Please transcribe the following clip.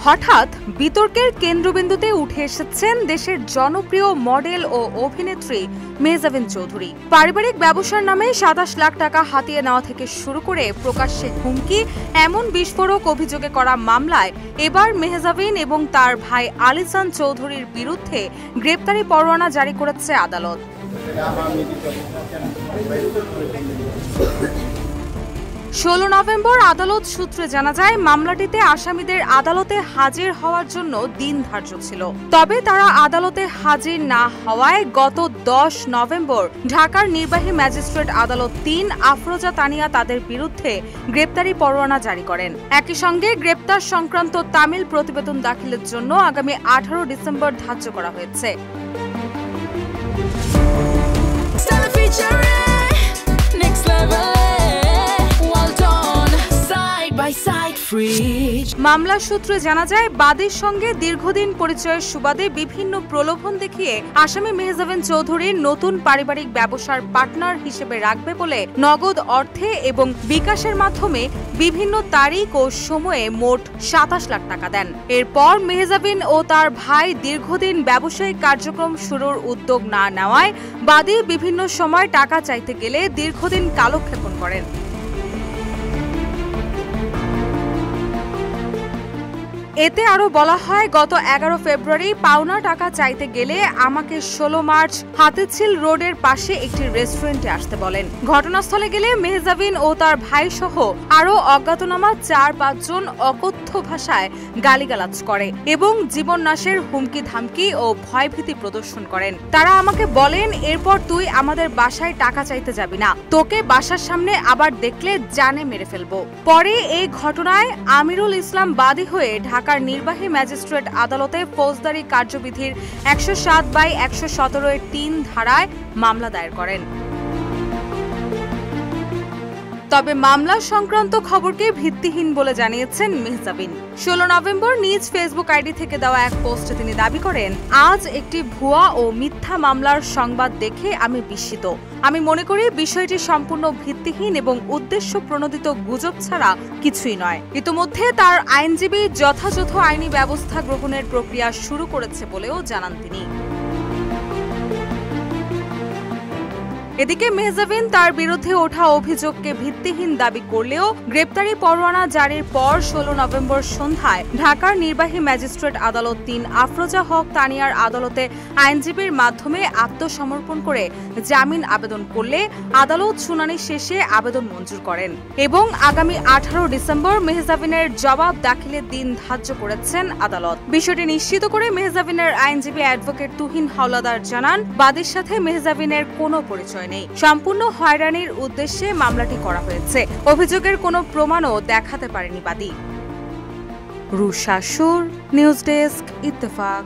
হঠাৎ বিতর্কের কেন্দ্রবিন্দুতে উঠে এসেছেন দেশের জনপ্রিয় মডেল ও অভিনেত্রী মেহজাবিন চৌধুরী। পারিবারিক ব্যবসার নামে ২৭ লাখ টাকা হাতিয়ে নেওয়া থেকে শুরু করে প্রকাশ্যে হুমকি, এমন বিস্ফোরক অভিযোগে করা মামলায় এবার মেহজাবিন এবং তার ভাই আলিসান চৌধুরীর বিরুদ্ধে গ্রেপ্তারি পরোয়ানা জারি করেছে আদালত। ১৬ নভেম্বর আদালত সূত্রে জানা যায়, মামলাটিতে আসামিদের আদালতে হাজির হওয়ার জন্য দিন ধার্য ছিল। তবে তারা আদালতে হাজির না হওয়ায় গত ১০ নভেম্বর ঢাকার নির্বাহী ম্যাজিস্ট্রেট আদালত ৩ আফরোজা তানিয়া তাদের বিরুদ্ধে গ্রেপ্তারি পরোয়ানা জারি করেন। একই সঙ্গে গ্রেপ্তার সংক্রান্ত তামিল প্রতিবেদন দাখিলের জন্য আগামী ১৮ ডিসেম্বর ধার্য করা হয়েছে। মামলার সূত্রে জানা যায়, বাদীর সঙ্গে দীর্ঘদিন পরিচয়ের সুবাদে বিভিন্ন প্রলোভন দেখিয়ে আসামি মেহজাবিন চৌধুরীর নতুন পারিবারিক ব্যবসার পার্টনার হিসেবে রাখবে বলে নগদ অর্থে এবং বিকাশের মাধ্যমে বিভিন্ন তারিখ ও সময়ে মোট ২৭ লাখ টাকা দেন। এরপর মেহজাবিন ও তার ভাই দীর্ঘদিন ব্যবসায়িক কার্যক্রম শুরুর উদ্যোগ না নেওয়ায় বাদী বিভিন্ন সময় টাকা চাইতে গেলে দীর্ঘদিন কালক্ষেপণ করেন। এতে আরো বলা হয়, গত ১১ ফেব্রুয়ারি পাওনা টাকা চাইতে গেলে আমাকে ১৬ মার্চ হাতিঝিল রোডের পাশে একটি রেস্টুরেন্টে আসতে বলেন। ঘটনাস্থলে গেলে মেহজাবিন ও তার ভাই সহ আরো অজ্ঞাতনামা ৪-৫ জন অকথ্য ভাষায় গালিগালাজ করে এবং জীবন নাশের হুমকি ধামকি ও ভয়ভীতি প্রদর্শন করেন। তারা আমাকে বলেন, এরপর তুই আমাদের বাসায় টাকা চাইতে যাবি না, তোকে বাসার সামনে আবার দেখলে জানে মেরে ফেলবো। পরে এই ঘটনায় আমিরুল ইসলাম বাদী হয়ে ঢাকার নির্বাহী ম্যাজিস্ট্রেট আদালতে ফৌজদারি কার্যবিধির ১০৭/১১৭-৩ ধারায় মামলা দায়ের করেন। তবে মামলা সংক্রান্ত খবরকে ভিত্তিহীন বলে জানিয়েছেন মেহজাবিন। ১৬ নভেম্বর নিজ ফেসবুক আইডি থেকে দেওয়া এক পোস্টে তিনি দাবি করেন, আজ একটি ভুয়া ও মিথ্যা মামলার সংবাদ দেখে আমি বিস্মিত। আমি মনে করি বিষয়টি সম্পূর্ণ ভিত্তিহীন এবং উদ্দেশ্য প্রণোদিত গুজব ছাড়া কিছুই নয়। ইতিমধ্যে তার আইনজীবী যথাযথ আইনি ব্যবস্থা গ্রহণের প্রক্রিয়া শুরু করেছে বলেও জানান তিনি। এদিকে মেহজাবিন তার বিরুদ্ধে ওঠা অভিযোগকে ভিত্তিহীন দাবি করলেও গ্রেপ্তারি পরোয়ানা জারির পর ১৬ নভেম্বর সন্ধ্যায় ঢাকার নির্বাহী ম্যাজিস্ট্রেট আদালত ৩ আফরোজা হক তানিয়ার আদালতে আইনজীবীর মাধ্যমে আত্মসমর্পণ করে জামিন আবেদন করলে আদালত শুনানি শেষে আবেদন মঞ্জুর করেন এবং আগামী ১৮ ডিসেম্বর মেহজাবিনের জবাব দাখিলের দিন ধার্য করেছেন আদালত। বিষয়টি নিশ্চিত করে মেহজাবিনের আইনজীবী অ্যাডভোকেট তুহিন হাওলাদার জানান, বাদীর সাথে মেহজাবিনের কোনো পরিচয় নেই। সম্পূর্ণ হয়রানির উদ্দেশ্যে মামলাটি করা হয়েছে। অভিযোগের কোনো প্রমাণও দেখাতে পারেনি বাদী। রুশা সুর, নিউজ ডেস্ক, ইত্তেফাক।